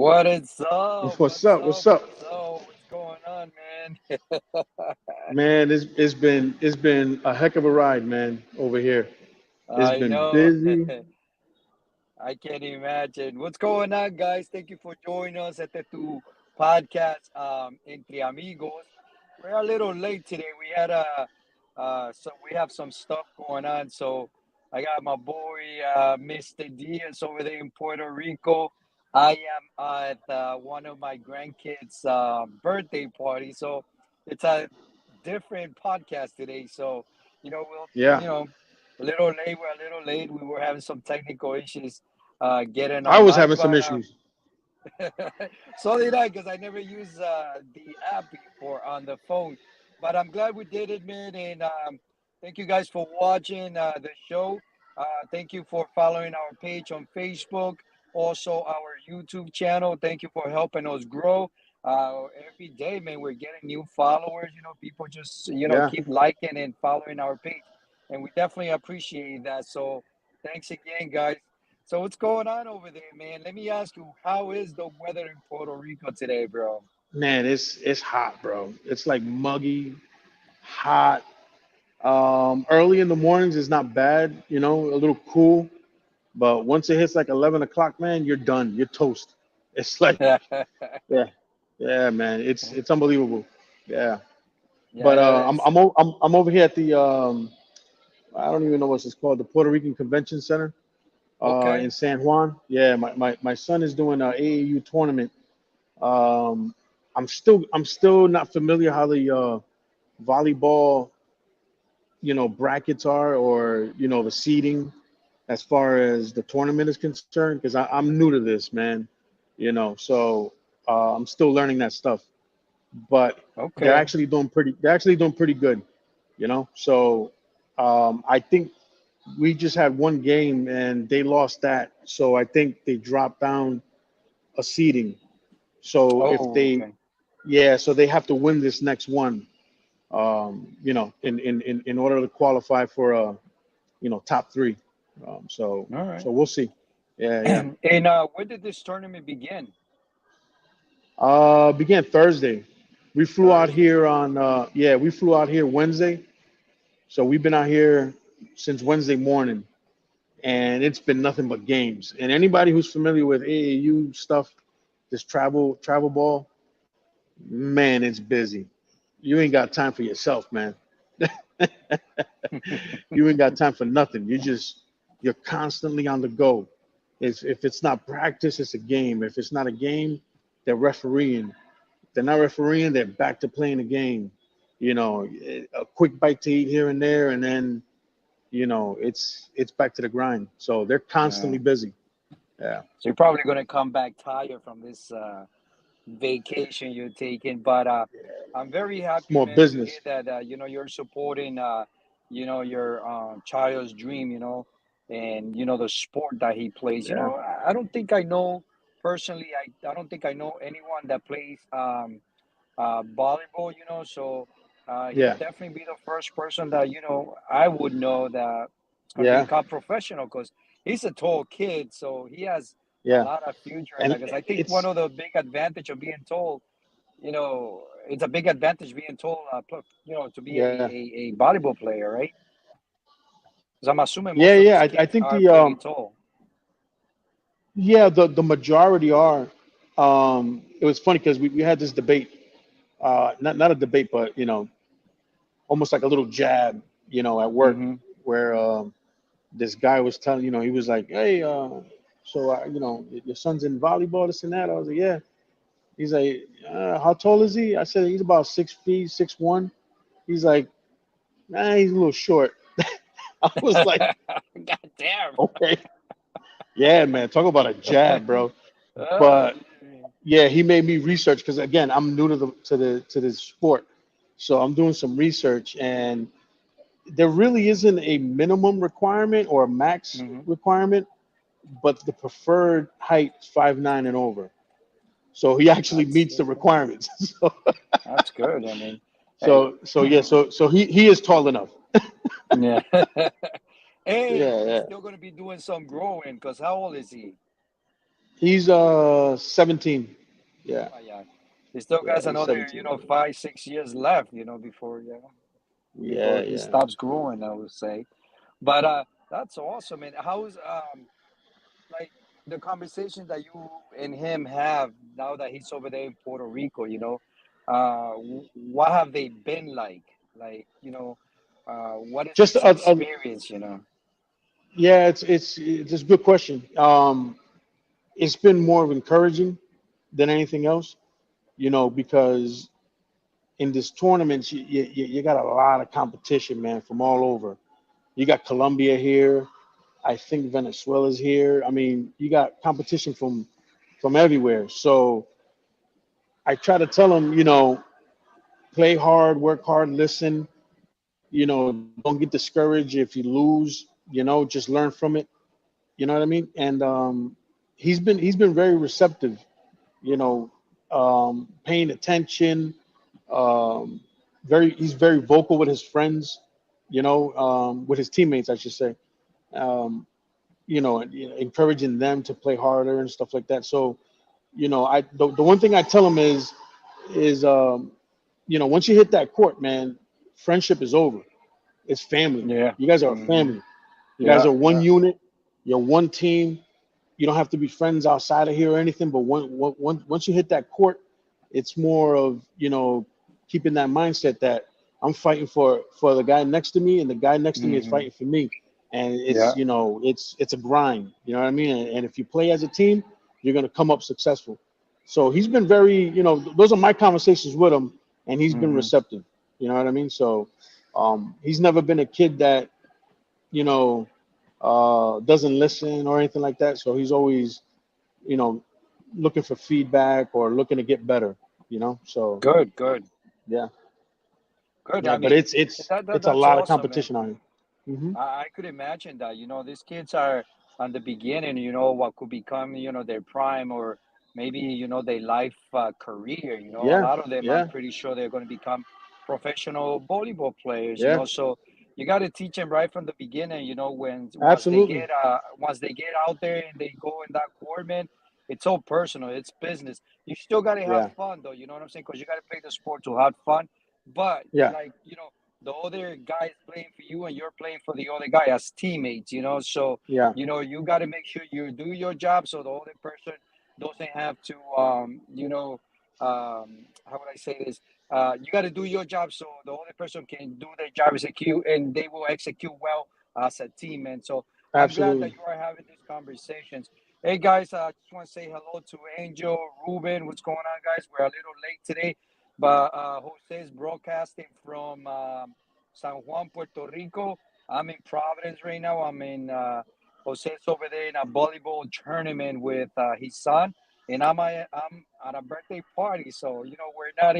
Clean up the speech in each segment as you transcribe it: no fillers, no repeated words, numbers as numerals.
What is up? What's What's up? up? What's up, What's up? What's going on, man? man? It's been a heck of a ride, man. Over here, it's I been know. busy. I can imagine. What's going on, guys? Thank you for joining us at the two podcast Entre Amigos. We're a little late today. We had so we have some stuff going on. So I got my boy Mr. Diaz over there in Puerto Rico. I am at one of my grandkids' birthday party. So it's a different podcast today. So Yeah, a little late. We're a little late. We were having some technical issues getting I was online, having some but issues. so did I because I never used the app before on the phone. But I'm glad we did it, man. And thank you guys for watching the show. Thank you for following our page on Facebook, also our YouTube channel. Thank you for helping us grow. Every day, man, we're getting new followers. People just Yeah, keep liking and following our page, and we definitely appreciate that. So thanks again, guys. So what's going on over there, man? Let me ask you, how is the weather in Puerto Rico today, bro? man, it's hot, bro. It's like muggy, hot. Early in the mornings is not bad, a little cool. But once it hits like 11 o'clock, man, you're done. You're toast. It's like, Yeah, yeah, yeah, man. It's unbelievable. Yeah. yeah, But that I'm is I'm o- I'm over here at the I don't even know what it's called, the Puerto Rican Convention Center okay. in San Juan. Yeah, my son is doing a AAU tournament. Um, I'm still not familiar how the volleyball brackets are, or the seating as far as the tournament is concerned, because I'm new to this, man. So I'm still learning that stuff. But Okay. they're actually doing pretty good. So I think we just had one game and they lost that. So I think they dropped down a seeding. So if Oh, they, okay. yeah, so they have to win this next one, in order to qualify for top three. So All right. so we'll see. Yeah, yeah. And where did this tournament begin? Began Thursday. We flew out Thursday. here on yeah, we flew out here Wednesday. So we've been out here since Wednesday morning, and it's been nothing but games. And anybody who's familiar with AAU stuff, this travel ball, man, it's busy. You ain't got time for yourself, man. You ain't got time for nothing. You're constantly on the go. If it's not practice, it's a game. If it's not a game, they're refereeing. If they're not refereeing, they're back to playing the game. A quick bite to eat here and there, and then it's back to the grind. So they're Yeah. constantly busy. Yeah, So you're probably gonna come back tired from this vacation you're taking. But I'm very it's happy, more man, to hear business. that you're supporting your child's dream, and the sport that he plays. Yeah, I don't think I know personally. I don't think I know anyone that plays volleyball. So he'll yeah, definitely be the first person that I would know that is going to yeah, become professional because he's a tall kid, so he has a yeah. lot of future in And that. Because I think one it's of the big advantage of being tall, it's a big advantage being tall, to be yeah, a volleyball player, right? Because I'm assuming yeah, most of yeah. those I kids think are the pretty tall. yeah, the majority are. It was funny because we had this debate, not a debate, but almost like a little jab, at work, Mm-hmm. where this guy was telling, he was like, hey, so your son's in volleyball, this and that. I was like, yeah. He's like, how tall is he? I said he's about 6 feet, 6'1". He's like, nah, he's a little short. I was like, God damn. okay, yeah, man, talk about a jab, bro. Oh, But yeah, he made me research because again, I'm new to this sport, so I'm doing some research, and there really isn't a minimum requirement or a max mm-hmm. requirement, but the preferred height is 5'9" and over. So he actually That's meets the requirements. So that's good. I mean, hey, so yeah, so he is tall enough. yeah. Hey, Yeah, he's yeah. still gonna be doing some growing because how old is he? He's 17. Yeah, Yeah. He still yeah, got he's another, 17. 5, 6 years left, before Yeah, before he yeah. stops growing, I would say. But that's awesome. And how's like the conversation that you and him have now that he's over there in Puerto Rico, what have they been like? Like, what is Just his experience, yeah, it's a good question. It's been more of encouraging than anything else, because in this tournament you got a lot of competition, man, from all over. You got Colombia here. I think Venezuela's here. I mean, you got competition from everywhere. So I try to tell them, play hard, work hard, listen. Don't get discouraged if you lose. Just learn from it. You know what I mean? And he's been very receptive. Paying attention. Um, he's very vocal with his friends. With his teammates, I should say. Um, encouraging them to play harder and stuff like that. So, the one thing I tell him is once you hit that court, man, friendship is over. It's family. Yeah. You guys are a Hmm. family. You guys Yeah. are one Yeah. unit. You're one team. You don't have to be friends outside of here or anything. But once you hit that court, it's more of keeping that mindset that I'm fighting for the guy next to me, and the guy next to me is Hmm. fighting for me. And Yeah. it's a grind. You know what I mean? And if you play as a team, you're gonna come up successful. So he's been very, those are my conversations with him, and he's been Hmm. receptive. You know what I mean? So he's never been a kid that you know doesn't listen or anything like that. So he's always you know, looking for feedback or looking to get better, So Good. Good. yeah, Good. yeah, I but mean, it's a that's lot of awesome, man. competition on him. I could imagine that, these kids are on the beginning, what could become, their prime or maybe, their life career. A Yeah, lot of them, I'm yeah, pretty sure they're going to become professional volleyball players, yeah, so you got to teach them right from the beginning, when absolutely. once they get out there and they go in that court, man, it's so personal, it's business. You still got to have Yeah, fun though, you know what I'm saying? Because you got to play the sport to have fun. But yeah, like, the other guy is playing for you and you're playing for the other guy as teammates, so yeah, you got to make sure you do your job so the other person doesn't have to how would I say this, you got to do your job so the other person can do their job, execute, and they will execute well as a team. And so I'm glad that absolutely. you are having these conversations. Hey guys, I just want to say hello to Angel, Ruben. What's going on, guys? We're a little late today, but Jose is broadcasting from San Juan, Puerto Rico. I'm in Providence right now. I'm in Jose's over there in a volleyball tournament with his son, and I'm at a birthday party. So we're not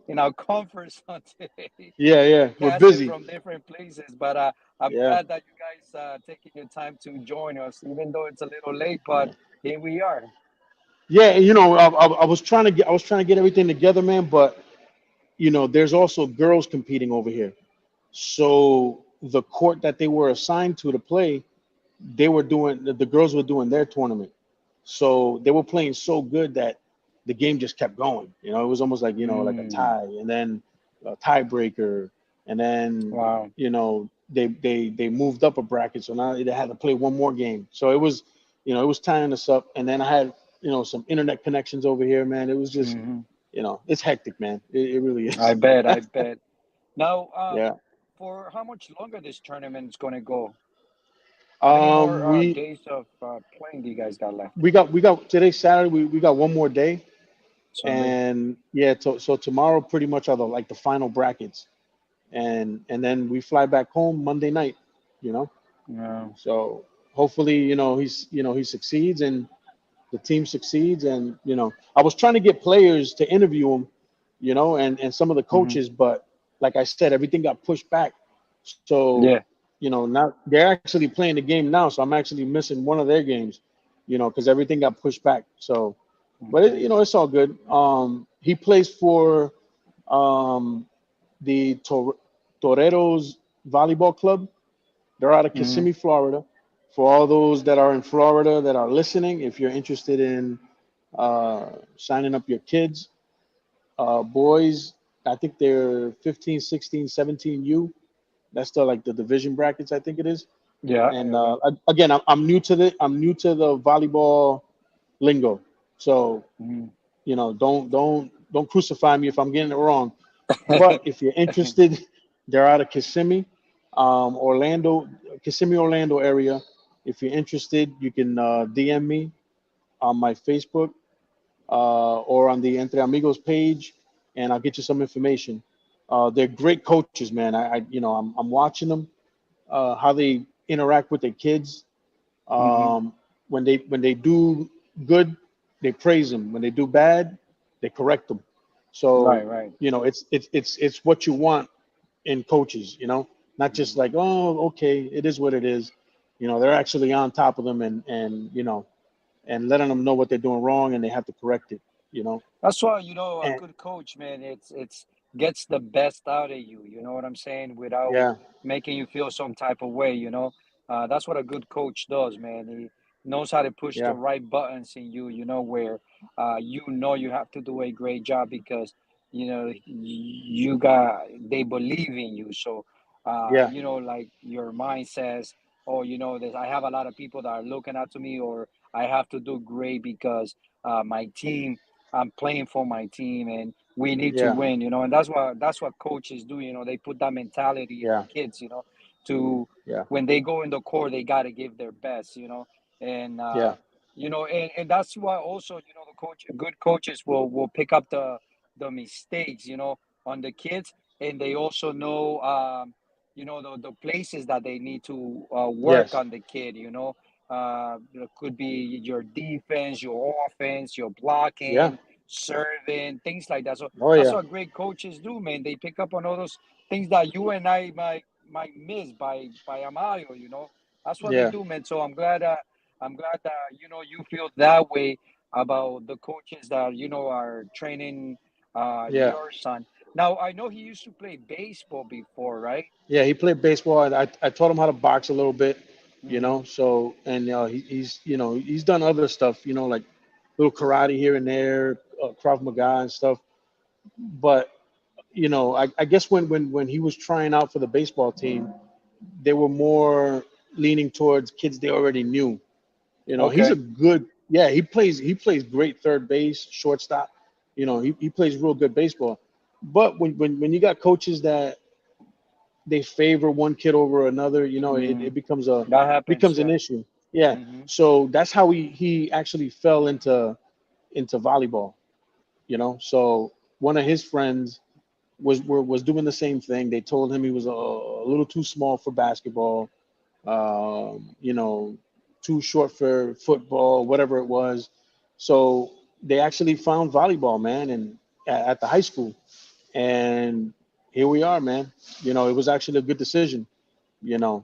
in our comfort zone today, Yeah, yeah, we're broadcasting busy. from different places. But I'm Yeah, glad that you guys taking your time to join us, even though it's a little late. But yeah, here we are. yeah. And, I was trying to get everything together, man. But there's also girls competing over here. So the court that they were assigned to play, the girls were doing their tournament. So they were playing so good that the game just kept going. It was almost like a Mm, tie, and then a tiebreaker, and then wow. they moved up a bracket, so now they had to play one more game. So it was tying us up, and then I had some internet connections over here, man. It was just Hmm. it's hectic, man. It really I is. bet. I bet. Now, Yeah. for how much longer this tournament is going to go? How many more We days of playing do you guys got left? we got today's Saturday. We got one more day, Sunday. and yeah, so tomorrow pretty much are the final brackets, and then we fly back home Monday night. You know, Yeah. so hopefully he succeeds and the team succeeds, and I was trying to get players to interview him, and some of the Hmm. coaches, but like I said, everything got pushed back. So Yeah. now they're actually playing the game now, so I'm actually missing one of their games, because everything got pushed back. So, but Okay. it's all good. He plays for um, the Toreros Volleyball Club. They're out of Hmm. Kissimmee, Florida. For all those that are in Florida that are listening, if you're interested in signing up your kids, boys, I think they're 15, 16, 17U. That's the like the division brackets, I think it is. Yeah. And Okay. again, I'm new to the volleyball lingo. So, Mhm. don't crucify me if I'm getting it wrong. But if you're interested, they're out of Kissimmee, Orlando, Kissimmee, Orlando area. If you're interested, you can DM me on my Facebook or on the Entre Amigos page, and I'll get you some information. They're great coaches, man. I'm watching them, how they interact with their kids. Mhm. Um, when they do good, they praise them. When they do bad, they correct them. Right. So Right. it's what you want in coaches. Not just Mhm. like, oh, okay, it is what it is. They're actually on top of them, and letting them know what they're doing wrong, and they have to correct it. You know, That's why, a and good coach, man, it's gets the best out of you. You know what I'm saying? Without yeah, making you feel some type of way. That's what a good coach does, man. He knows how to push the yeah, right buttons in you, where you have to do a great job because they believe in you. So yeah, like your mind says, oh, this I have a lot of people that are looking out to me, or I have to do great because my team I'm playing for my team and we need to yeah, win, and that's what coaches do, they put that mentality in the yeah, kids, to yeah, when they go in the court, they got to give their best, and yeah, and that's why also, good coaches will pick up the mistakes, on the kids, and they also know the places that they need to work yes, on the kid, it could be your defense, your offense, your blocking, yeah, serving, things like that. So oh that's yeah, what great coaches do, man. They pick up on all those things that you and I might miss by Amario. That's what they yeah, do, man. So I'm glad that you feel that way about the coaches that are training yeah. your son. Now I know he used to play baseball before, right? Yeah, he played baseball, and I taught him how to box a little bit, Mm-hmm. So, and he's done other stuff, like little karate here and there, Krav Maga and stuff. But I guess when he was trying out for the baseball team, they were more leaning towards kids they already knew. He's a Okay. good, yeah, he plays great third base, shortstop. He plays real good baseball. But when you got coaches that they favor one kid over another, it Mm, that happens, becomes an yeah. issue. Yeah. Mm-hmm. So that's how he actually fell into volleyball. So one of his friends was doing the same thing. They told him he was a little too small for basketball, um, you know, too short for football, whatever it was. So they actually found volleyball, man, and at the high school, and here we are, man. It was actually a good decision.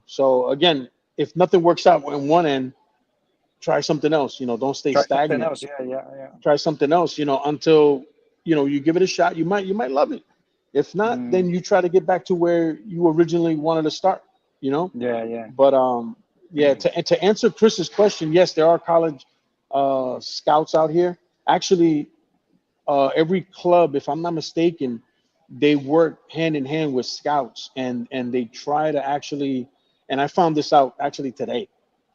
So again, if nothing works out in one end, try something else. Don't stay Try something stagnant. else. Yeah, yeah, yeah. Try something else. Until you give it a shot. You might love it. If not, Mm, then you try to get back to where you originally wanted to start. You know. yeah, yeah. But yeah. To answer Chris's question, yes, there are college scouts out here. Actually, every club, if I'm not mistaken, they work hand in hand with scouts, and they try to actually. And I found this out actually today.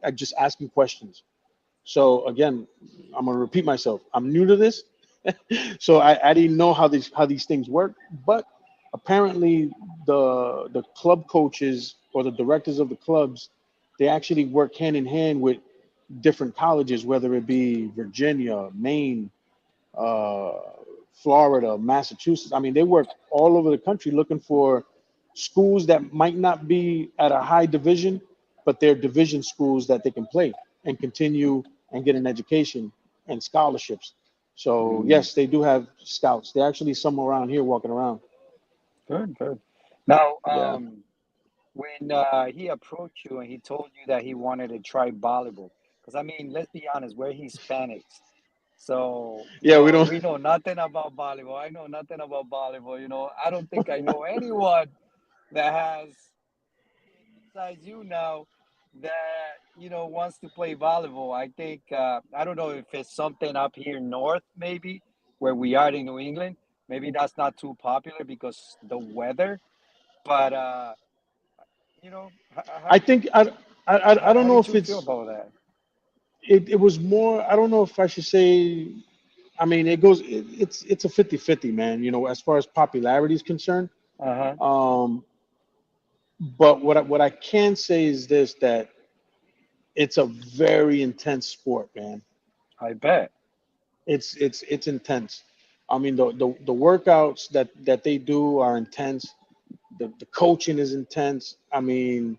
I just asking questions. So again, I'm gonna repeat myself. I'm new to this, so I didn't know how these things work. But apparently, the club coaches or the directors of the clubs, they actually work hand in hand with different colleges, whether it be Virginia, Maine, uh, Florida, Massachusetts. I mean, they work all over the country looking for schools that might not be at a high division, but they're division schools that they can play and continue and get an education and scholarships. So Mm, yes, they do have scouts. They're actually some around here walking around. good, good. Now, Yeah. when he approached you and he told you that he wanted to try volleyball, because I mean, let's be honest, we're Hispanics, so Yeah, we don't. we know nothing about volleyball. I know nothing about volleyball. I don't think I know anyone that has besides you now that wants to play volleyball. I think I don't know if it's something up here north, maybe where we are in New England. Maybe that's not too popular because the weather. But I think I don't how know did if you feel it's about that? it was more. I don't know if I should say. I mean, it goes. It's a 50-50, man. As far as popularity is concerned. Uh-huh. Um, but what I can say is this, that it's a very intense sport, man. I bet. It's intense. I mean, the workouts that they do are intense. The coaching is intense. I mean,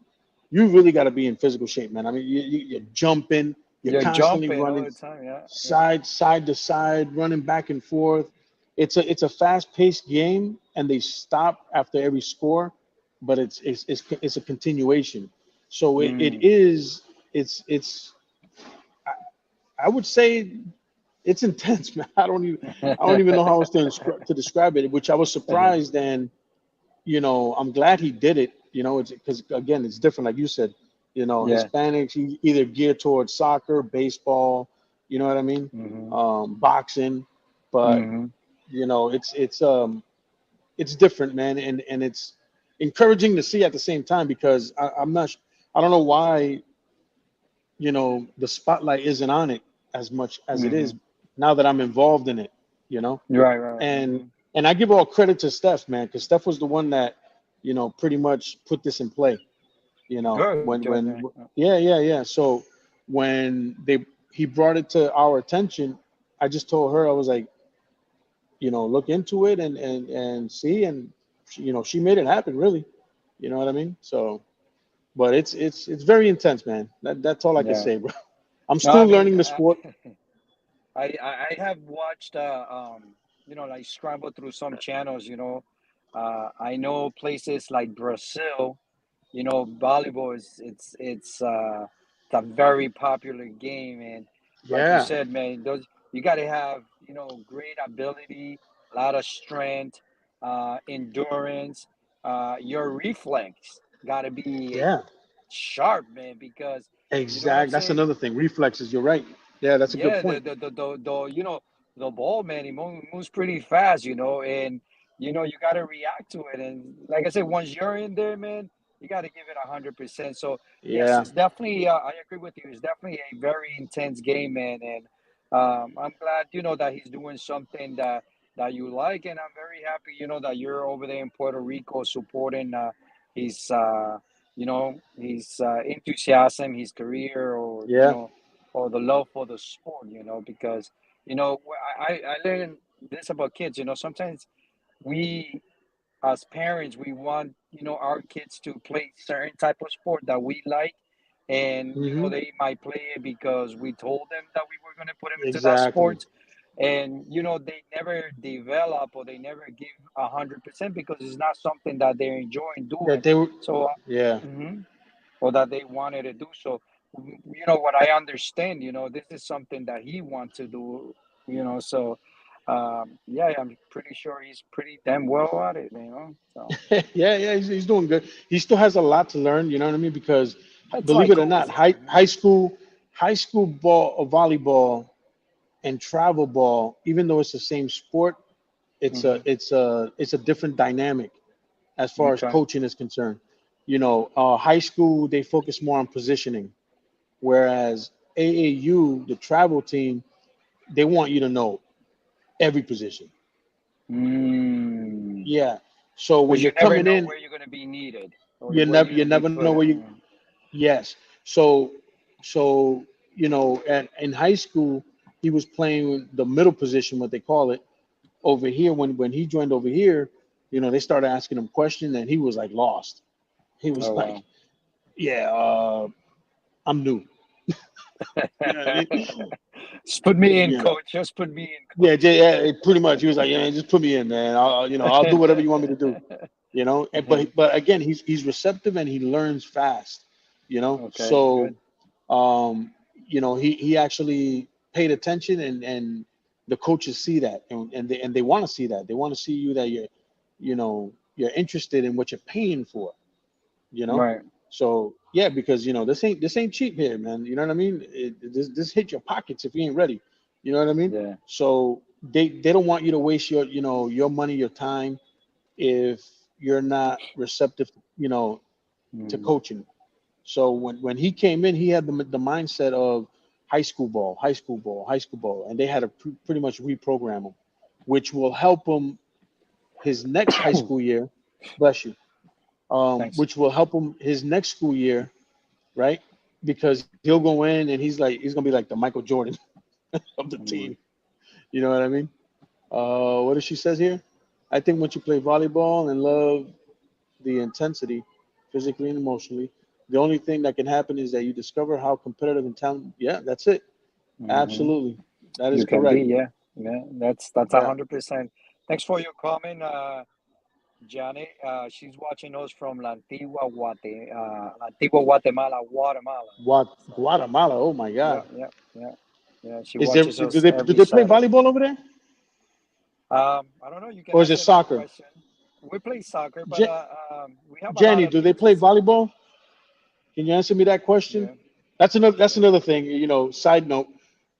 you really got to be in physical shape, man. I mean, you're jumping, you're You're constantly jumping all running the time. Yeah, yeah. side to side, running back and forth. It's a fast paced game, and they stop after every score, but it's a continuation. So it Mm. is I, I would say it's intense, man. I don't even know how else to describe it. Which I was surprised, and I'm glad he did it. It's because again, it's different, like you said. Yeah. Hispanics either geared towards soccer, baseball. You know what I mean? Hmm. Boxing, but Hmm. it's different, man, and it's encouraging to see at the same time because I'm not. I don't know why the spotlight isn't on it as much as it is Hmm. now that I'm involved in it. You know, Right, right. and Hmm. and I give all credit to Steph, man, because Steph was the one that pretty much put this in play. Good, When good, man. yeah. So when he brought it to our attention, I just told her, I was like, look into it and see, and she made it happen, really. You know what I mean? So, but it's very intense, man. That's all I can Yeah. say, bro. I'm No, still I mean, learning the sport. I have watched like scramble through some channels. I know places like Brazil. Volleyball is it's a very popular game, and like you Yeah, said, man, those you got to have great ability, a lot of strength, endurance. Your reflex got to be yeah, sharp, man, because you know what I'm exact. That's saying. another thing. Reflexes. You're right. Yeah, that's a good Yeah, point. the ball, man, it moves pretty fast, and you got to react to it. And like I said, once you're in there, man, you got to give it 100%. So yes, Yeah, it's definitely. I agree with you. It's definitely a very intense game, man, and I'm glad that he's doing something that you like, and I'm very happy, that you're over there in Puerto Rico supporting his his enthusiasm, his career, or yeah. or the love for the sport, because I learned this about kids. Sometimes we as parents we want our kids to play certain type of sport that we like, and Hmm. they might play it because we told them that we were going to put them into that Exactly. sport, and they never develop or they never give 100% because it's not something that they're enjoying That doing. they were. So Yeah. mhm, or that they wanted to do. So, what I understand, this is something that he wants to do, So, yeah, I'm pretty sure he's pretty damn well at it. So Yeah. He's doing good. He still has a lot to learn. You know what I mean? Because that's believe like it or always not, is. high school ball or volleyball and travel ball, even though it's the same sport, Hmm. it's a different dynamic as far as Okay. coaching is concerned. High school they focus more on positioning, whereas AAU, the travel team, they want you to know every position. Mm. Yeah. So when Because you're you never coming know in, where you're going to be needed or you where never you're you going to be never know put. where you. Yes. So so in high school he was playing the middle position, what they call it. Over here, when he joined over here, they started asking him questions, and he was like lost. He was Oh, like, wow. "Yeah, I'm new." You know what I mean? Just put me in, You know. coach. Just put me in, Yeah, coach. pretty much. He was like, "Yeah, just put me in, man. I'll do whatever you want me to do." Mhm. But again, he's receptive and he learns fast. Okay, So good. he actually paid attention, and the coaches see that, and they want to see that. They want to see you that you're interested in what you're paying for. You know. Right. So yeah, because this ain't cheap here, man. You know what I mean? This hit your pockets if you ain't ready. You know what I mean? Yeah. So they don't want you to waste your money, your time if you're not receptive, to Mm. coaching. So when he came in, he had the mindset of high school ball, high school ball, high school ball, and they had to pretty much reprogram him, which will help him his next high school year. Bless you. Thanks. Which will help him his next school year, right? Because he'll go in and he's gonna be like the Michael Jordan of the Mm. team. You know what I mean? What does she says here? I think once you play volleyball and love the intensity, physically and emotionally, the only thing that can happen is that you discover how competitive and talented. Yeah, that's it. Hmm. Absolutely, that is You can be, correct. yeah. Yeah, that's Yeah. 100%. Thanks for your comment, Janet. She's watching us from La Antigua Guatemala, Guatemala. So, Guatemala. Oh my yeah, God. yeah, yeah, yeah. She Is there watches do us they do every they play Saturday. volleyball over there, I don't know. You can or is it answer that soccer? question. We play soccer, but Je- we have a lot Jenny, of do they youth play in soccer. volleyball? Can you answer me that question? Yeah, That's yeah. another thing. Side note,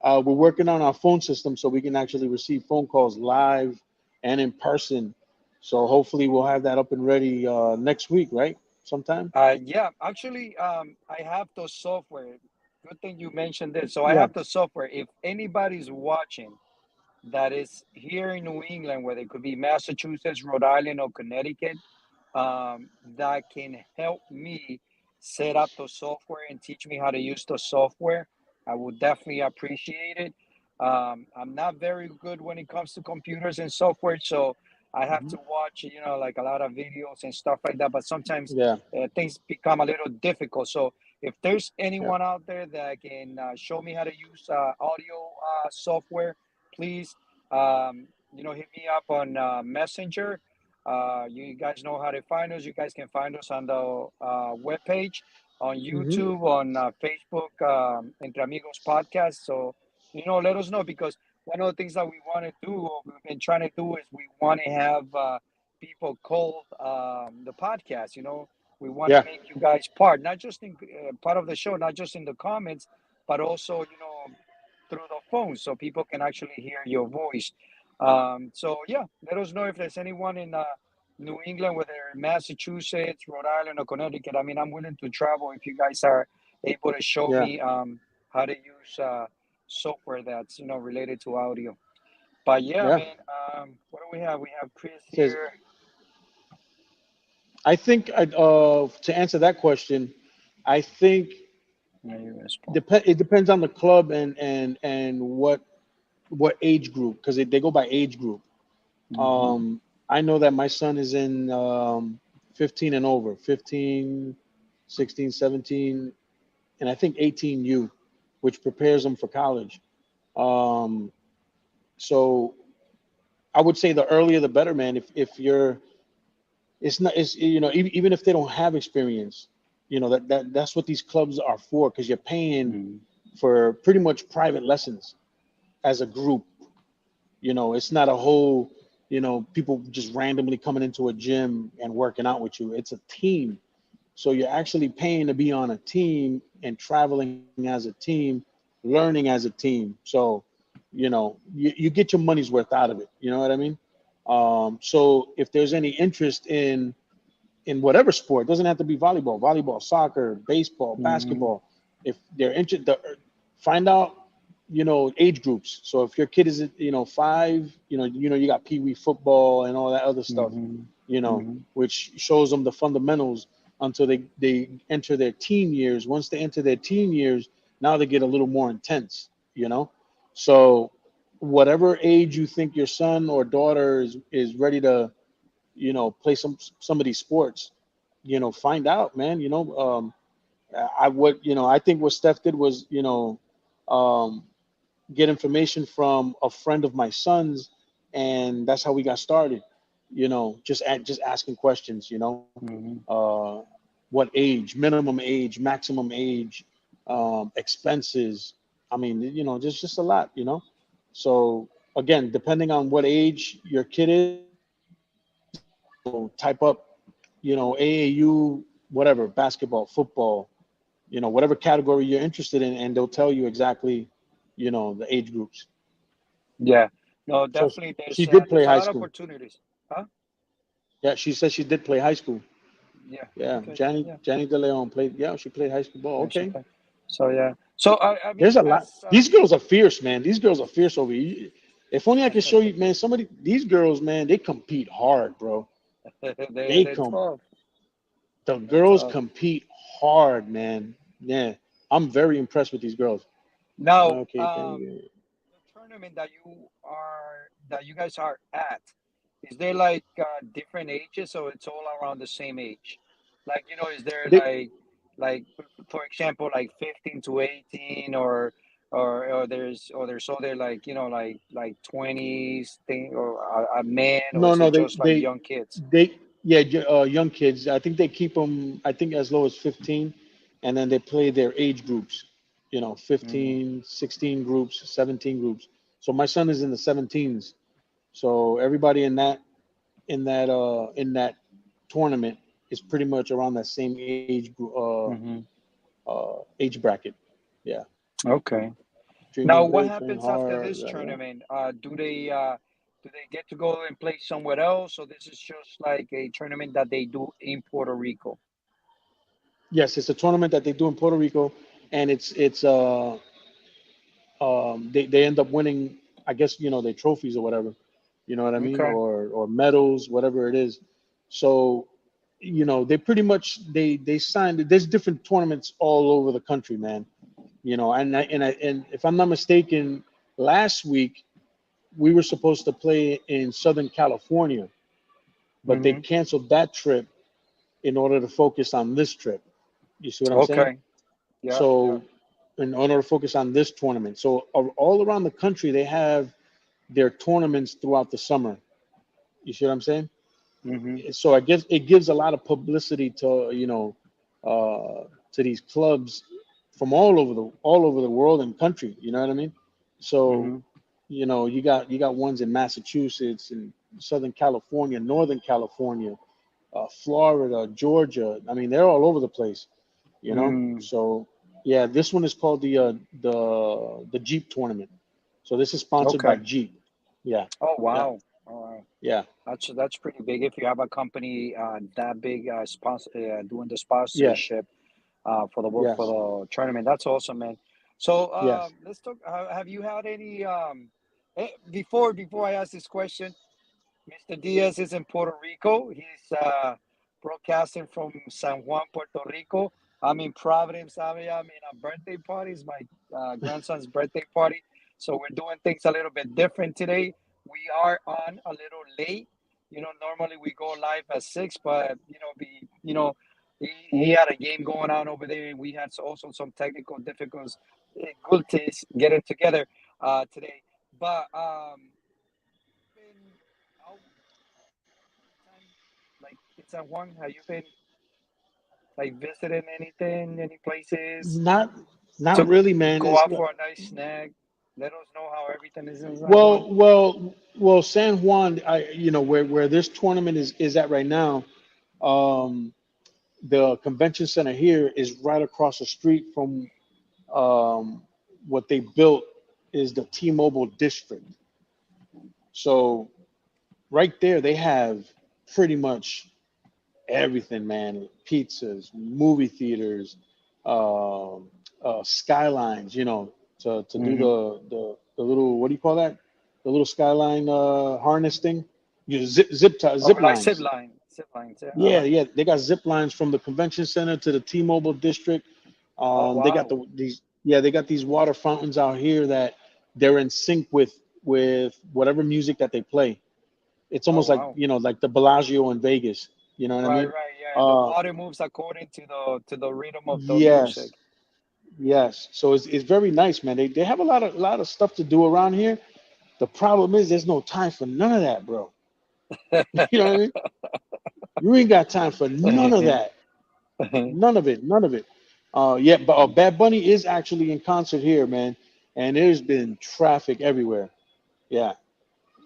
we're working on our phone system so we can actually receive phone calls live and in person. So hopefully we'll have that up and ready next week, right? Sometime. Yeah, actually, I have the software. Good thing you mentioned this. So I Yeah. have the software. If anybody's watching that is here in New England, whether it could be Massachusetts, Rhode Island, or Connecticut, that can help me set up the software and teach me how to use the software, I would definitely appreciate it. I'm not very good when it comes to computers and software, so I have Mhm. to watch, like a lot of videos and stuff like that. But sometimes Yeah. things become a little difficult. So if there's Yeah. anyone out there that can show me how to use audio software, please, hit me up on Messenger. You guys know how to find us. You guys can find us on the webpage, on Hmm. YouTube, on Facebook, Entre Amigos podcast. So, let us know, because one of the things that we want to do, or we've been trying to do, is we want to have people call the podcast. We want to Yeah. make you guys part, not just in part of the show, not just in the comments, but also, through the phone, so people can actually hear your voice. So yeah, let us know if there's anyone in New England, whether Massachusetts, Rhode Island, or Connecticut. I mean, I'm willing to travel if you guys are able to show Yeah. me how to use software that's related to audio. But yeah, Yeah. man, what do we have? We have Chris Says here. I think to answer that question, I think Yeah, you respond. it depends on the club and what age group, because they go by age group. Hmm. Um, I know that my son is in 15 and over, 15, 16, 17, and I think 18 U, which prepares them for college. Um, so I would say the earlier the better, man. If you're, it's not, it's even if they don't have experience, that's what these clubs are for, because you're paying Hmm. for pretty much private lessons as a group. It's not a whole, people just randomly coming into a gym and working out with you. It's a team. So you're actually paying to be on a team and traveling as a team, learning as a team. So, you get your money's worth out of it. You know what I mean? So if there's any interest in whatever sport, it doesn't have to be volleyball, soccer, baseball, Hmm. basketball. If they're interested, find out, age groups. So if your kid is, 5, you got pee wee football and all that other stuff, Hmm. Hmm. which shows them the fundamentals until they enter their teen years. Once they enter their teen years, now they get a little more intense, So whatever age you think your son or daughter is ready to, play some of these sports, find out, man. I think what Steph did was, um, get information from a friend of my son's, and that's how we got started. Just asking questions. Hmm. What age, minimum age, maximum age, expenses. I mean, just a lot. So again, depending on what age your kid is, type up, AAU whatever, basketball, football, whatever category you're interested in, and they'll tell you exactly, the age groups. Yeah. No, So definitely. she did play There's a high lot of school. opportunities. Huh? Yeah, she said she did play high school. Yeah. Yeah, Okay. Jenny Yeah. Jenny De Leon played. Yeah, she played high school ball. Yeah. She Okay, played. So yeah. So I mean, there's a lot. as These girls are fierce, man. These girls are fierce over here. If only I could show you, man. These girls, man, they compete hard, bro. They they're come. tough. The They're girls tough. compete hard, man. Yeah, I'm very impressed with these girls. Now, Okay, thank you. the tournament that you guys are at, is there like different ages, or it's all around the same age? Like, is there They, like for example, like 15 to 18, or there's other like like 20s thing, or a man, or no, is no, it just like young kids? yeah, young kids. I think they keep them. I think as low as 15, and then they play their age groups. Mm, 15, 16 groups, 17 groups. So my son is in the 17s. So everybody in that tournament is pretty much around that same hmm. age bracket. Yeah, Okay. Now, dreaming what big, train happens after hard. this Yeah, yeah. tournament? Do they get to go and play somewhere else, or this is just like a tournament that they do in Puerto Rico? Yes, it's a tournament that they do in Puerto Rico, and they end up winning. I guess their trophies or whatever. You know what I mean, Okay. or medals, whatever it is. So they pretty much they signed. There's different tournaments all over the country, man. And if I'm not mistaken, last week we were supposed to play in Southern California, but they Hmm. canceled that trip in order to focus on this trip. You see what I'm saying? Okay. Yeah. Yeah. So in order to focus on this tournament. So all around the country, they have their tournaments throughout the summer. You see what I'm saying? Hmm. So I guess it gives a lot of publicity to these clubs from all over the world and country. You know what I mean? So Hmm. you got ones in Massachusetts and Southern California, Northern California, Florida, Georgia. I mean, they're all over the place. Mm. So yeah, this one is called the Jeep tournament. So this is sponsored by Okay. Jeep. Yeah, Oh yeah, wow. Oh wow. yeah, That's pretty big. If you have a company that big sponsor doing the yes, sponsorship for yes, the tournament, that's awesome, man. So yes. let's talk. Have you had any before I ask this question? Mr. Diaz is in Puerto Rico. He's broadcasting from San Juan, Puerto Rico. I'm in Providence, Area. I'm in a birthday party. It's my grandson's birthday party. So we're doing things a little bit different today. We are on a little late. Normally we go live at 6, but he had a game going on over there, and we had also some technical difficulties getting together today. But been out anytime, like in San Juan? Have you been like visiting anything, any places Not, not to really, man. go It's out for a nice snack? Let us know how everything is in San Juan. well. San Juan, where this tournament is at right now. Um, the convention center here is right across the street from um, what they built is the T-Mobile district. So right there, they have pretty much everything, man. Pizzas, movie theaters, skylines. To do Mm-hmm. the little, what do you call that? The little skyline harness thing. Oh, Zip like lines. zip lines. Yeah. Yeah, yeah. They got zip lines from the convention center to the T-Mobile district. Oh, They got wow. these, yeah, they got these water fountains out here that they're in sync with whatever music that they play. It's Oh, almost like wow. like the Bellagio in Vegas. You know what I Right, mean? right. Yeah, and the Uh, water moves according to the rhythm of the yes, music. yes. So it's very nice, man. They have a lot of stuff to do around here. The problem is there's no time for none of that, bro. You know what I mean? You ain't got time for none of that. None of it. None of it. Yeah, but Bad Bunny is actually in concert here, man, and there's been traffic everywhere. Yeah,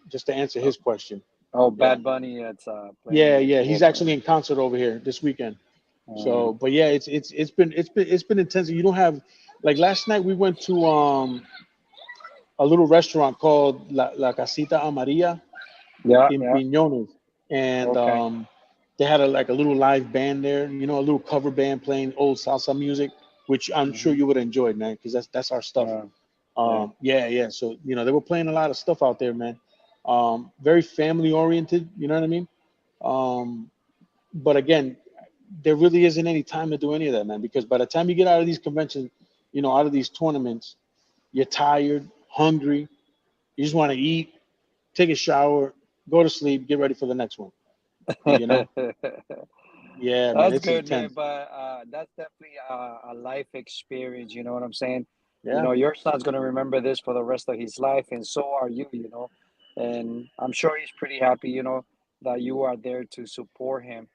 just to answer his question. Oh, Yeah, Bad Bunny, it's yeah, playing yeah. He's over. actually in concert over here this weekend. So, but yeah, it's been intense. You don't have like last night we went to a little restaurant called La Casita Amarilla Yeah, in yeah. Piñones, and Okay. they had like a little live band there. You know, a little cover band playing old salsa music, which I'm sure Hmm. you would enjoy, man, because that's our stuff. Yeah, yeah. Yeah, yeah. So they were playing a lot of stuff out there, man. Very family oriented. You know what I mean? Um, but again, there really isn't any time to do any of that, man, because by the time you get out of these conventions, out of these tournaments, you're tired, hungry, you just want to eat, take a shower, go to sleep, get ready for the next one. You know? Yeah, man, That's it's good, man. intense. But that's definitely a life experience. You know what I'm saying? Yeah, Your son's gonna remember this for the rest of his life, and so are you. And I'm sure he's pretty happy. That you are there to support him.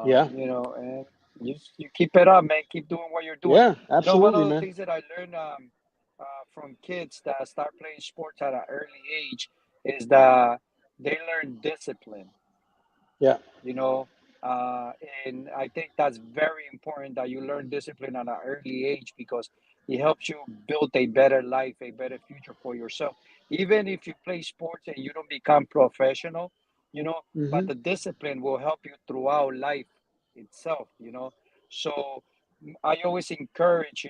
yeah, And you keep it up, man. Keep doing what you're doing. yeah, One absolutely, of the man. things that I learned from kids that start playing sports at an early age is that they learn discipline. Yeah, You know, uh, and I think that's very important that you learn discipline at an early age because it helps you build a better life, a better future for yourself. Even if you play sports and you don't become professional, but hmm, the discipline will help you throughout life itself. So I always encourage,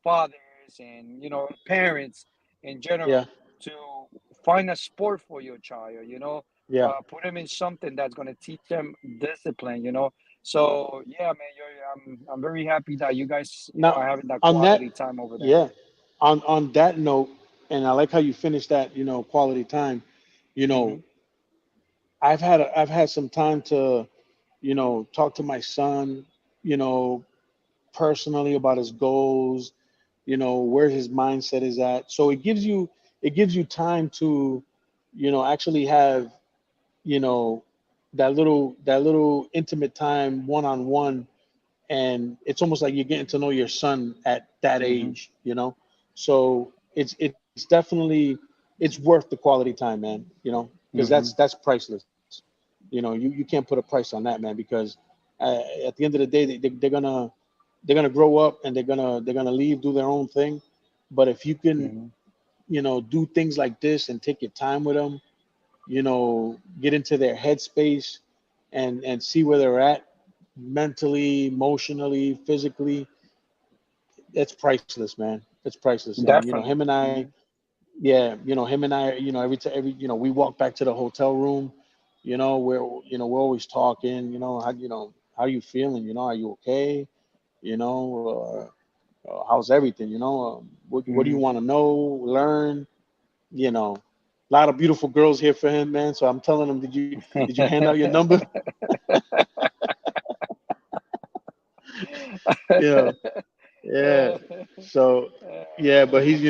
fathers and, parents in yeah, general to find a sport for your child, yeah. put them in something that's going to teach them discipline. So yeah, man, I'm very happy that you guys, Now, are having that on that, quality time over there. yeah, on that note, and I like how you finished that. Quality time. You know, Hmm. I've had some time to talk to my son. You know, personally about his goals, where his mindset is at. So it gives you time to, actually have, you know, that little intimate time one on one, and it's almost like you're getting to know your son at that Hmm. age. So it's definitely it's worth the quality time, man. Because that's Hmm. that's priceless. You can't put a price on that, man, because at the end of the day, they're gonna grow up and they're gonna leave, do their own thing. But if you can, Hmm. do things like this and take your time with them, get into their headspace and see where they're at mentally, emotionally, physically, it's priceless, man. It's priceless. And him Definitely. and I, Hmm. yeah, him and I, we walk back to the hotel room, we're always talking, how you feeling, are you okay, you know, how's everything, what do you Hmm. want to know, learn, a lot of beautiful girls here for him, man. So I'm telling him, did you hand out your number? Yeah, yeah. So yeah, but he's,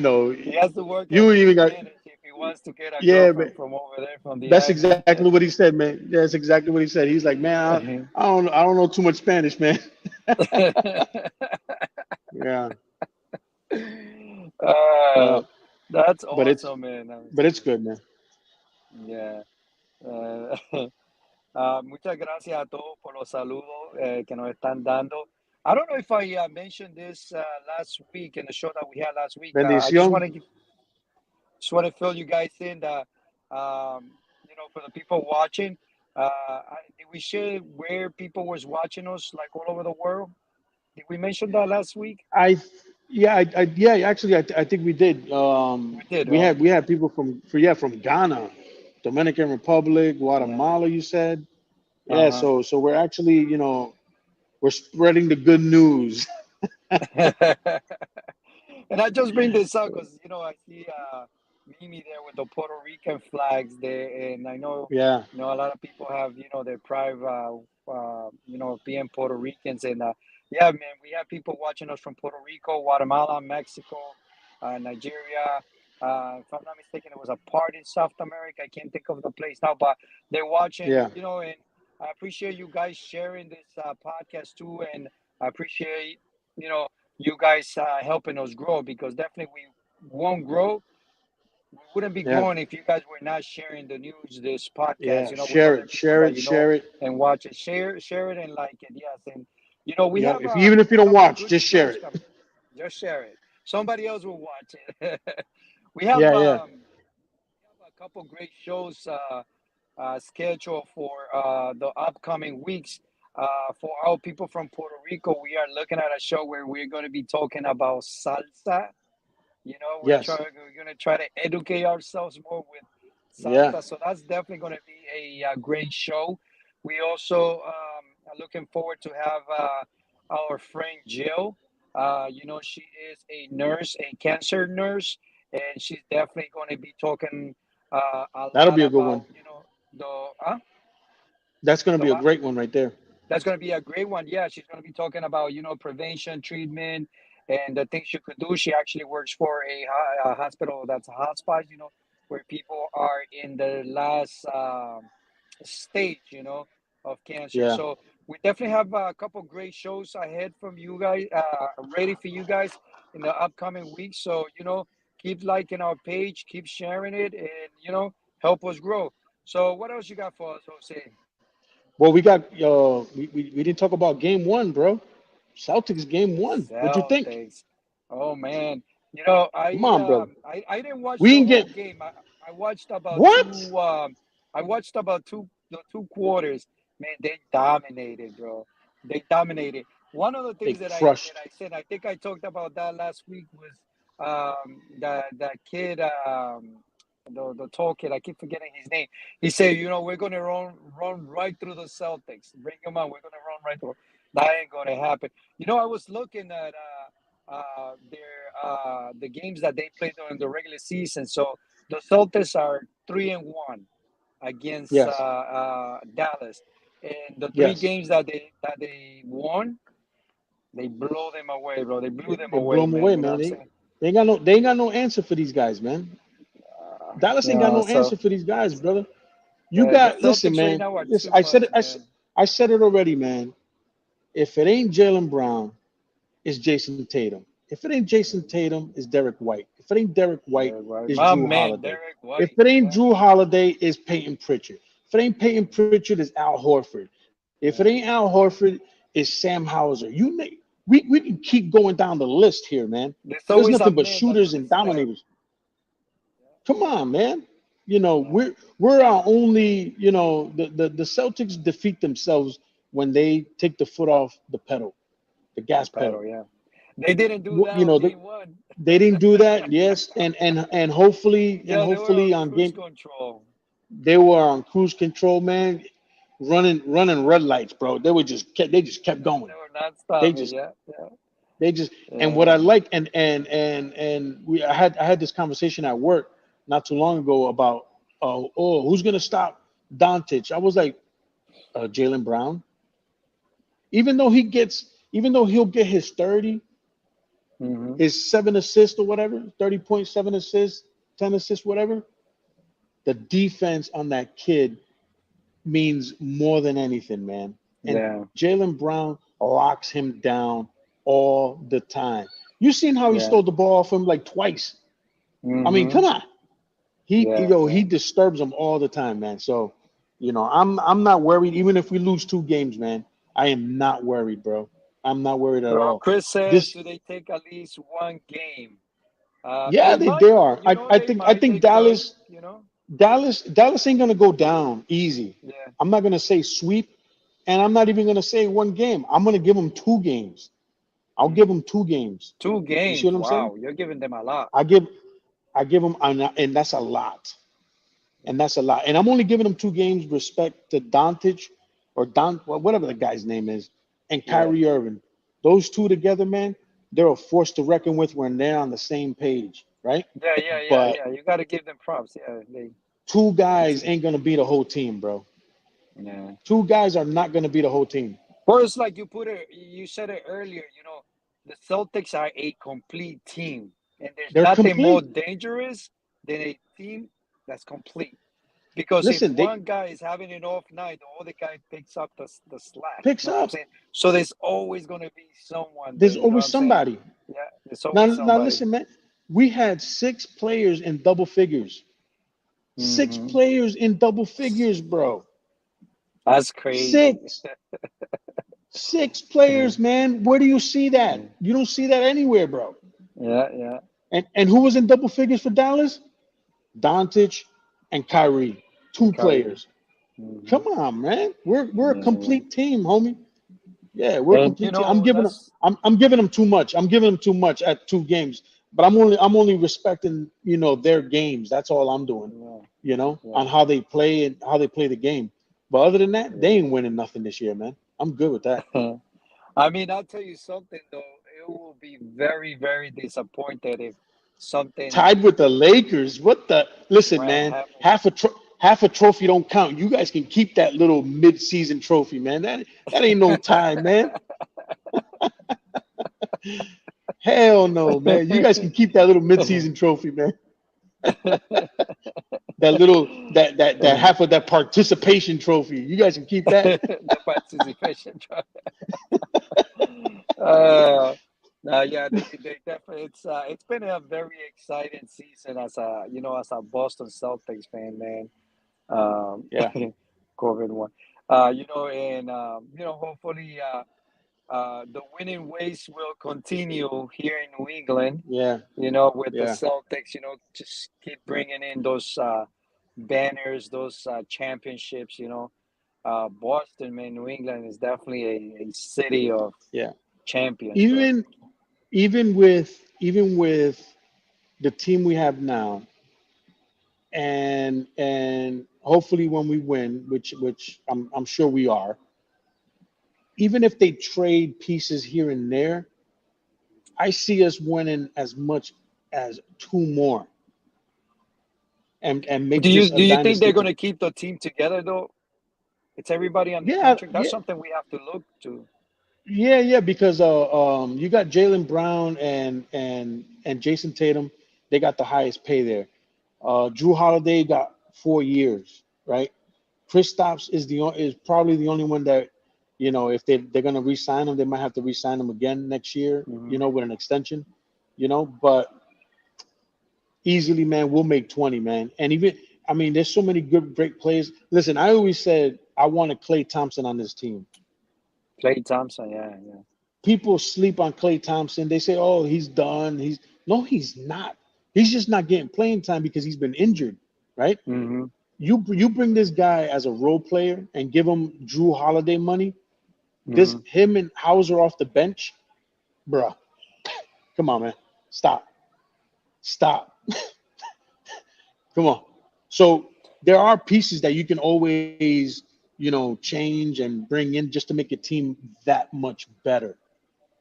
He has to work at you his even got, advantage if he wants to get a yeah, girlfriend but from over there from the that's island. exactly what he said, man. That's exactly what he said. He's like, man, I don't know too much Spanish, man. Yeah, uh, yeah, that's but it's awesome, man. but it's good, man. Yeah. Uh, muchas gracias a todos por los saludos que nos están dando. I don't know if I mentioned this last week in the show that we had last week. I just Bendición. want to fill you guys in that for the people watching. Did we share where people was watching us like all over the world? Did we mention that last week? I Yeah, yeah, actually, I think we did. We did, We right? had we had people from Ghana, Dominican Republic, Yeah. Guatemala. You said, yeah. Uh-huh. So we're actually, we're spreading the good news. And I just bring this up because I see Mimi there with the Puerto Rican flags there, and I know Yeah, a lot of people have their pride, being Puerto Ricans, and yeah, man, we have people watching us from Puerto Rico, Guatemala, Mexico, Nigeria. If I'm not mistaken, it was a part in South America. I can't think of the place now, but they're watching, yeah, and I appreciate you guys sharing this podcast too, and I appreciate you know you guys helping us grow because definitely we won't grow. We wouldn't be yeah, growing if you guys were not sharing the news, this podcast, yeah. with Share other it, people share that it, share it. and watch it. Share it and like it. Yes. And We Yeah. have If even if a you don't couple watch, good just share shows it. coming. Just share it. Somebody else will watch it. we have Yeah, yeah, um, we have a couple great shows scheduled for the upcoming weeks. For our people from Puerto Rico, we are looking at a show where we're going to be talking about salsa. yes, We're gonna try to educate ourselves more with yeah. salsa. So that's definitely gonna be a great show. We also are looking forward to have our friend Jill. She is a nurse, a cancer nurse, and she's definitely going to be talking a That'll lot be a good about one. That's gonna the be a what? great one right there. That's going to be a great one. Yeah, she's going to be talking about prevention, treatment, and the things you could do. She actually works for a hospital that's a hospice. Where people are in the last stage, of cancer. Yeah. So we definitely have a couple great shows ahead from you guys, ready for you guys in the upcoming weeks. So keep liking our page, keep sharing it, and help us grow. So what else you got for us, Jose? Well, we didn't talk about game one, bro. Celtics game one. What'd you think? Celtics. Oh man, Come on, brother. I didn't watch We the didn't whole get game. I watched about what? two the two quarters. Man, they dominated, bro. They dominated. One of the They things that crushed. I said, I think I talked about that last week was that kid the tall kid. I keep forgetting his name. He said, we're gonna run right through the Celtics. Bring them on. We're gonna run right through. That ain't gonna happen. I was looking at the games that they played during the regular season. So the Celtics are 3-1 against Yes, Dallas, and the three yes. games that they won, they blow them away, bro. They blew them They blew away, them man. away, You know what man. I'm saying? They ain't got no answer for these guys, man. Dallas ain't got no So answer for these guys, brother. You the got listen, Celtics right man. now are Listen, too much, man. I said it already, man. If it ain't Jalen Brown, it's Jason Tatum. If it ain't Jason Tatum, it's Derek White. If it ain't Derek White, Derek White, it's my Drew man, Holiday. Derek If White. it ain't Yeah, Drew Holiday, it's Peyton Pritchard. If it ain't Peyton Pritchard, it's Al Horford. If it yeah. ain't Al Horford, it's Sam Hauser. We can keep going down the list here, man. There's There's always a nothing but man that shooters could and step. dominators. Come on, man. You know, Yeah, we're our only, the Celtics defeat themselves when they take the foot off the pedal, the the gas pedal. pedal. Yeah, they didn't do that You on know, game one. they didn't do that, yes, and Yeah, they were hopefully on on cruise game control. they were on cruise control, man, running red lights, bro. They just kept They going. were not They stopping. just Yeah, yeah, they just and what yeah. I like and we I had this conversation at work not too long ago about who's gonna stop Doncic. I was like Jalen Brown, even though he'll get his 30, Hmm. his 7 assists or whatever, 30.7 assists, 10 assists, whatever. The defense on that kid means more than anything, man. And Yeah, Jalen Brown locks him down all the time. You seen how he yeah. stole the ball off him like twice. I mean, come Hmm. on. He Yeah, you know yeah. he disturbs them all the time, man. So, I'm not worried. Even if we lose 2 games, man, I am not worried, bro. I'm not worried at Bro, all. Chris says, This, do they take at least one game? yeah, They they might. are. I think They could. Dallas ain't gonna go down easy. Yeah. I'm not gonna say sweep, and I'm not even gonna say 1 game. I'm gonna give them 2 games. I'll give Mm. them 2 games. Two You see what games. I'm saying? Wow, you're giving them a lot. I give I give them, and that's a lot. And that's a lot. And I'm only giving them 2 games respect to Doncic or whatever the guy's name is, and Yeah. Kyrie Irving. Those two together, man, they're a force to reckon with when they're on the same page, right? Yeah, yeah, yeah, But yeah. You got to give them props. Yeah, two it's guys ain't gonna be the whole team, bro. yeah. 2 guys are not gonna be the whole team. Well, it's like you said it earlier, the Celtics are a complete team, and there's They're nothing more complete. dangerous than a team that's complete. Because if Listen, they one guy is having an off night, the other guy picks up the slack. You picks know what I'm up. saying? So there's always going to be someone there. There's You know what always I'm saying? somebody. Yeah, there's Now, always now somebody. listen, man. We had 6 players in double figures. Six Hmm. players in double figures, bro. That's crazy. 6. Six players, man. Where do you see that? Yeah, You don't see that anywhere, bro. yeah, yeah. And who was in double figures for Dallas? Doncic and Kyrie. And Two Kyrie. players. Hmm. Come on, man. We're a Yeah, yeah. complete team, homie. Yeah, we're a And complete team. I'm giving them that's I'm giving them too much. I'm giving them too much at 2 games. But I'm only respecting, their games. That's all I'm doing, yeah, on yeah, how they play and how they play the game. But other than that, they yeah. ain't winning nothing this year, man. I'm good with that. I mean, I'll tell you something though. It will be very, very disappointed if something Tied with the Lakers. What the? Listen, right man. happens. Half a trophy don't count. You guys can keep that little mid-season trophy, man. That ain't no tie, man. Hell no, man. You guys can keep that little mid-season trophy, man. That little that half of that participation trophy. You guys can keep that. The participation trophy. Uh, no, yeah, they definitely. It's been a very exciting season as a Boston Celtics fan, man. Yeah, COVID one, and hopefully, the winning ways will continue here in New England. yeah, With the yeah. Celtics, just keep bringing in those banners, those championships. Boston, man, New England is definitely a city of Yeah. champions, bro. Even even with the team we have now, and hopefully when we win, which I'm sure we are, even if they trade pieces here and there, I see us winning as much as two more and Do make you this a do you think dynasty. they're gonna keep the team together though? It's everybody on the Yeah, contract. That's yeah, something we have to look to. yeah, because you got Jalen Brown and Jason Tatum, they got the highest pay there. Drew Holiday got 4 years, right? Kristaps is probably the only one that, if they're gonna re-sign him, they might have to re-sign him again next year, Hmm. with an extension, but easily, man, we'll make 20, man. And even, I mean, there's so many good, great players. Listen, I always said I wanted Klay Thompson on this team. Clay Thompson, yeah, yeah. People sleep on Klay Thompson. They say, "Oh, he's done." He's not. He's just not getting playing time because he's been injured, right? Hmm. You bring this guy as a role player and give him Drew Holiday money. This Hmm. him and Hauser off the bench, bruh. Come on, man. Stop. Stop. Come on. So there are pieces that you can always, change and bring in just to make a team that much better.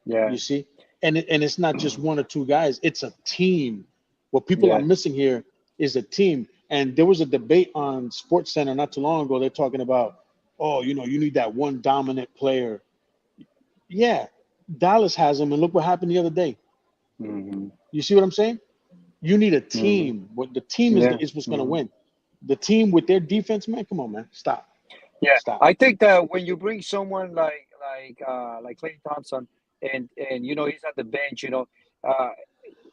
Yeah, You see, and it's not just one or two guys; it's a team. What people are yeah. missing here is a team. And there was a debate on Sports Center not too long ago. They're talking about, oh, you need that one dominant player. Yeah, Dallas has them, and look what happened the other day. Hmm. You see what I'm saying? You need a Hmm. team. What the team is Yeah. is what's going to Hmm. win. The team with their defense, man. Come on, man. Stop. Yeah, Stop. I think that when you bring someone like Clay Thompson and he's at the bench, uh,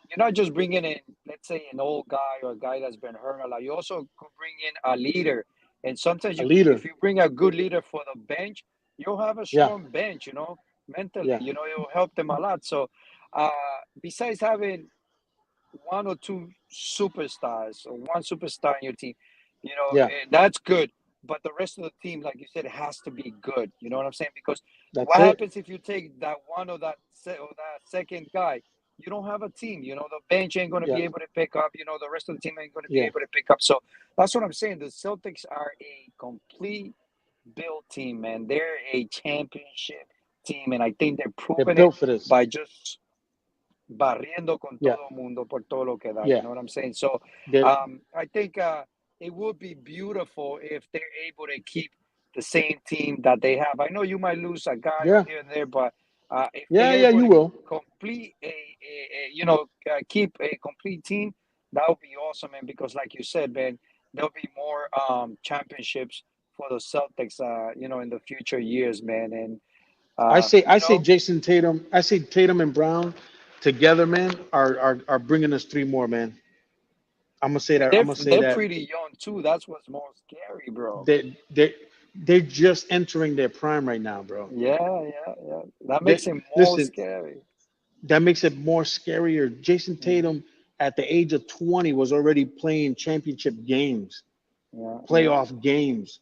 you're not just bringing in, let's say, an old guy or a guy that's been hurt a lot. You also could bring in a leader, and sometimes A if leader. you bring a good leader for the bench, you'll have a Yeah. strong bench. Mentally, Yeah. it will help them a lot. So, uh, besides having one or two superstars or one superstar in your team, Yeah. that's good. But the rest of the team, like you said, it has to be good. You know what I'm saying? Because That's what it. happens if you take that one or that second guy? You don't have a team. The bench ain't going to Yeah. be able to pick up. The rest of the team ain't going to be Yeah. able to pick up. So that's what I'm saying. The Celtics are a complete built team, man. They're a championship team, and I think they're They're proving it built for this. by just barriendo con Yeah. todo mundo por todo lo que da. You Yeah. know what I'm saying? So They're I think it would be beautiful if they're able to keep the same team that they have. I know you might lose a guy or yeah. here and there, but if Yeah. they're Yeah. able You to will. complete keep a complete team, that would be awesome, man. Because like you said, man, there'll be more championships for the Celtics, in the future years, man. And I say you I say know, Jason Tatum. I say Tatum and Brown together, man, are bringing us three more, man. I'm gonna say and that. I'm they're gonna say they're that pretty young too. That's what's more scary, bro. they they're just entering their prime right now, bro. Yeah, yeah, yeah. That They makes it more listen, scary. that makes it more scarier. Jason Mm, Tatum at the age of 20 was already playing championship games, yeah, yeah. playoff games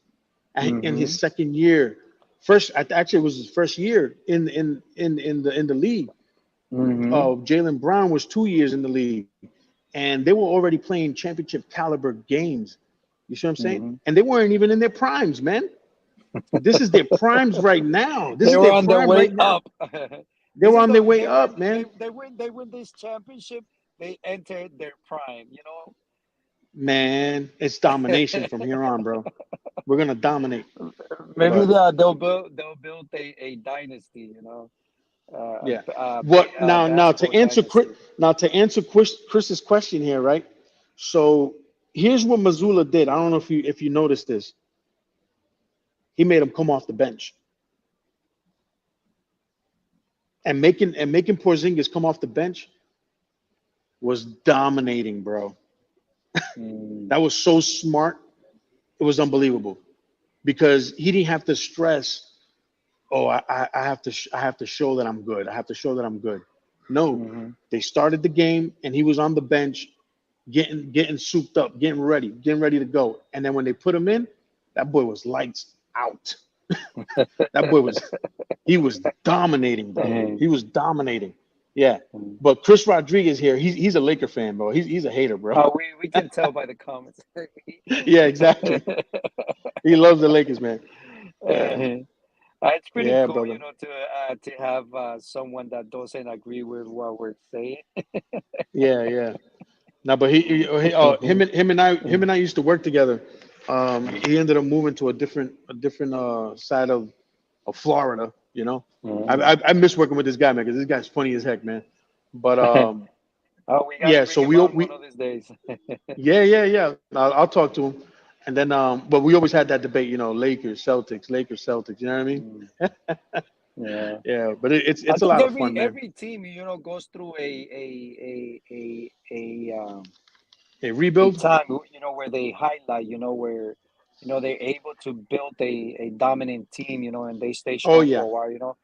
in Mm-hmm. his second year. First, actually, it was his first year in the league. Mm-hmm. Jalen Brown was 2 years in the league, and they were already playing championship caliber games. You see what I'm saying? Mm-hmm. And they weren't even in their primes, man. This is their primes right now. This They is were their on their prime way right now. up. They This were is on their the way up, man. they win this championship. They entered their prime. Man, it's domination from here on, bro. We're gonna dominate. Maybe But they'll build a dynasty. yeah, what now to Basketball answer Chris, dynasty. Chris's question here, right? So here's what Missoula did. I don't know if you noticed this. He made him come off the bench and making Porzingis come off the bench was dominating, bro. Mm, That was so smart. It was unbelievable because he didn't have to stress. Oh, I have to show that I'm good. I have to show that I'm good. No, mm-hmm. they started the game and he was on the bench, getting souped up, getting ready to go. And then when they put him in, that boy was lights out. That boy was he was dominating, bro. He was dominating. Yeah. But Chris Rodriguez here, he's a Laker fan, bro. He's a hater, bro. Oh, we can tell by the comments. Yeah, exactly. He loves the Lakers, man. Yeah. It's pretty Yeah, cool, brother. to have someone that doesn't agree with what we're saying. Yeah, yeah. No, but him and I used to work together. He ended up moving to a different side of Florida. I miss working with this guy, man, because this guy's funny as heck, man. But Oh, we gotta yeah, bring so him on one of these days. yeah. I'll talk to him, and then but we always had that debate, Lakers, Celtics. You know what I mean? Mm, yeah. Yeah, but I it's a think lot of fun, man. every team, goes through Hey, a rebuild. time, where they highlight, where, they're able to build a dominant team, and they stay Oh strong for yeah. a while.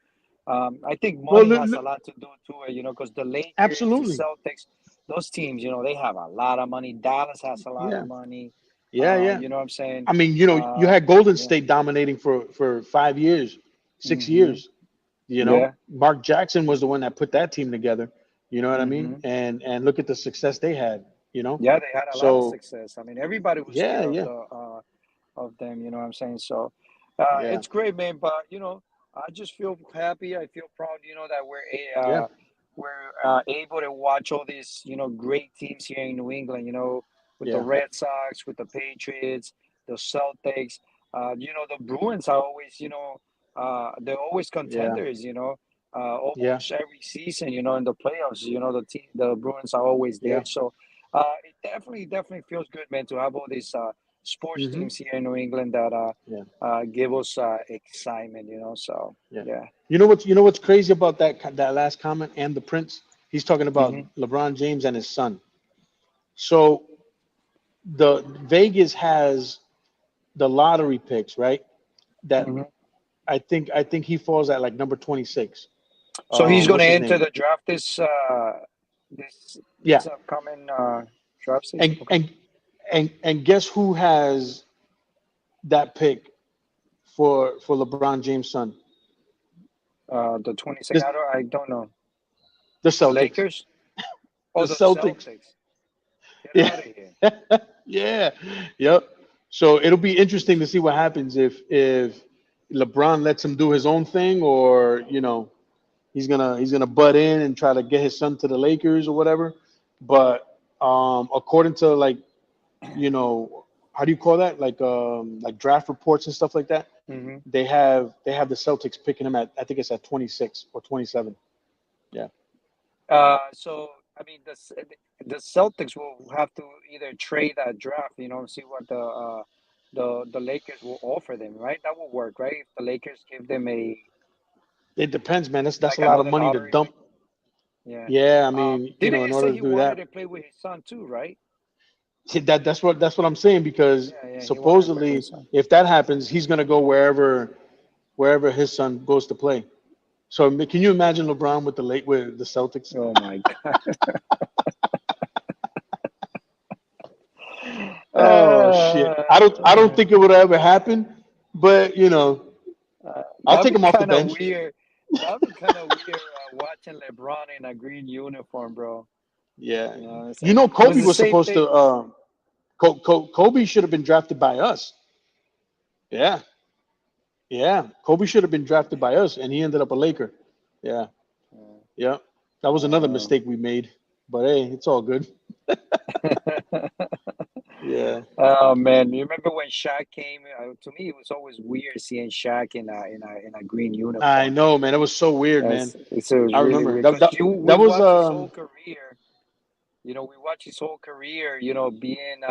I think Well, money has a lot to do to it, because the Lakers, the absolutely. Celtics, those teams, they have a lot of money. Dallas has a lot of Yeah, money. yeah. You know what I'm saying? I mean, you had Golden Yeah. State dominating for 5 years, six Hmm. years. Yeah. Mark Jackson was the one that put that team together. You know what I mean? Hmm. And look at the success they had. Yeah, they had a lot of So success. I mean, everybody was yeah, scared of yeah, them. You know what I'm saying? So, yeah, it's great, man. But I just feel happy. I feel proud. That yeah, we're able to watch all these great teams here in New England. With the yeah, Red Sox, with the Patriots, the Celtics. The Bruins are always they're always yeah, contenders. yeah, Almost every season. In the playoffs. The Bruins are always there. yeah. So. It definitely feels good, man, to have all these sports Hmm. teams here in New England that Yeah, give us excitement. So yeah. yeah. You know what's crazy about that last comment and the Prince? He's talking about Hmm. LeBron James and his son. So the Vegas has the lottery picks, right? That Hmm. I think he falls at like number 26. So he's going to What's his enter name? the draft this Yeah, this upcoming draft season. and Okay. and and guess who has that pick for LeBron James' son? The 22nd. The I don't know. the The Celtics. Lakers. The Oh, the Celtics. Celtics. Get Yeah, out of here. yeah, yep. So it'll be interesting to see what happens if LeBron lets him do his own thing, or he's gonna butt in and try to get his son to the Lakers or whatever. But according to like how do you call that? Like draft reports and stuff like that. Hmm. They have the Celtics picking him at, I think it's at 26 or 27. Yeah. So I mean, the Celtics will have to either trade that draft, see what the Lakers will offer them, right? That will work, right? If the Lakers give them It depends, man. That's like a lot of another money to lottery dump. pick. Yeah. Yeah, I mean, Didn't in he say order to he do wanted that, to play with his son too, right? See, that's what I'm saying because Yeah, yeah, he wanted to play with supposedly his son. if that happens, he's gonna go wherever his son goes to play. So can you imagine LeBron with the Celtics? Oh my God. Oh shit! Uh, I don't think it would ever happen, but I'll that'd take be him off the kind of bench. weird. That'd be kind of weird watching LeBron in a green uniform, bro. Yeah, You know, it was Kobe the was same supposed thing. to. Kobe should have been drafted by us. Yeah, yeah. Kobe should have been drafted by us, and he ended up a Laker. Yeah, yeah. That was another Uh, mistake we made, but hey, it's all good. Yeah, oh man, you remember when Shaq came? To me, it was always weird seeing Shaq in a green I uniform. know, man. It was so weird, man. It was I really remember weird that. because That, you we that was watched his whole career. You know, we watched his whole career. You know, being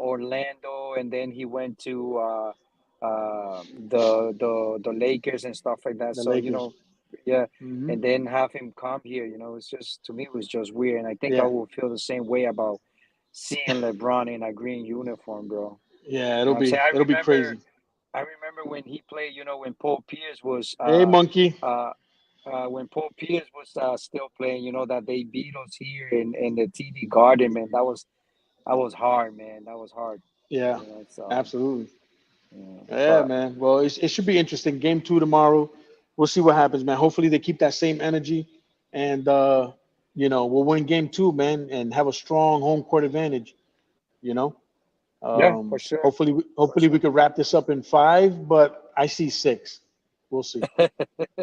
Orlando, and then he went to the Lakers and stuff like that. the So Lakers. yeah, Hmm. and then have him come here. You know, it's just to me it was just weird, and I think I Yeah, will feel the same way about seeing LeBron in a green uniform, bro. yeah. You know It'll what I'm saying? be it'll be crazy. I remember when he played. You know, when Paul Pierce was Hey, monkey. uh. When Paul Pierce was still playing, you know that they beat us here in the TD Garden, man. That was hard, man. That was hard. Yeah, You know, absolutely. yeah, Yeah, but man. Well, it should be interesting. Game two tomorrow. We'll see what happens, man. Hopefully they keep that same energy, and we'll win game two, man, and have a strong home court advantage. You know, yeah, for sure, for hopefully we sure. could wrap this up in five, but I see six. We'll see.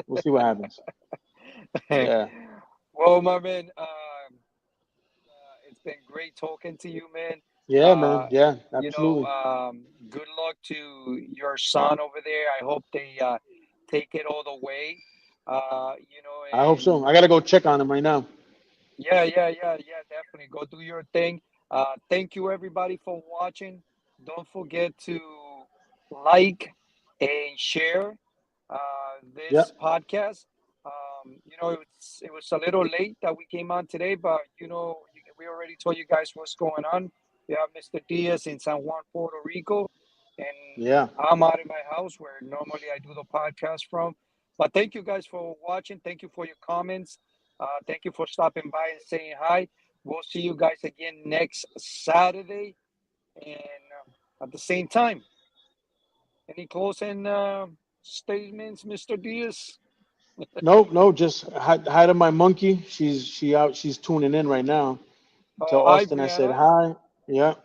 We'll see what happens. Yeah. Well, my man, it's been great talking to you, man. Yeah, man. Uh, Yeah, absolutely. good luck to your son over there. I hope they take it all the way. I hope so. And I gotta go check on him right now. yeah. Definitely go do your thing. Thank you everybody for watching. Don't forget to like and share Yeah. this podcast. It was a little late that we came on today, but we already told you guys what's going on. We have Mr. Diaz in San Juan, Puerto Rico, and Yeah. I'm out in my house where normally I do the podcast from. But thank you guys for watching. Thank you for your comments. Thank you for stopping by and saying hi. We'll see you guys again next Saturday and at the same time. Any closing statements, Mr. Diaz? No, no, just hi to my monkey. She's tuning in right now. Tell Oh, hi, Austin I said Brianna. hi. Yeah.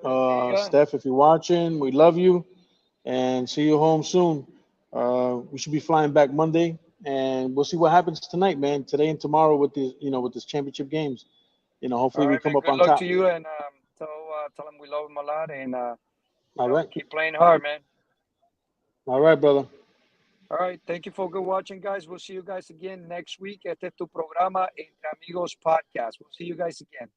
Mia. Steph, if you're watching, we love you and see you home soon. We should be flying back Monday, and we'll see what happens tonight, man. Today and tomorrow with this championship games. All Hopefully we right, come man. up Good on luck to top. you, and tell him we love him a lot, and All right. keep playing hard, man. All right, brother. All right. Thank you for good watching, guys. We'll see you guys again next week. Este es tu programa Entre Amigos Podcast. We'll see you guys again.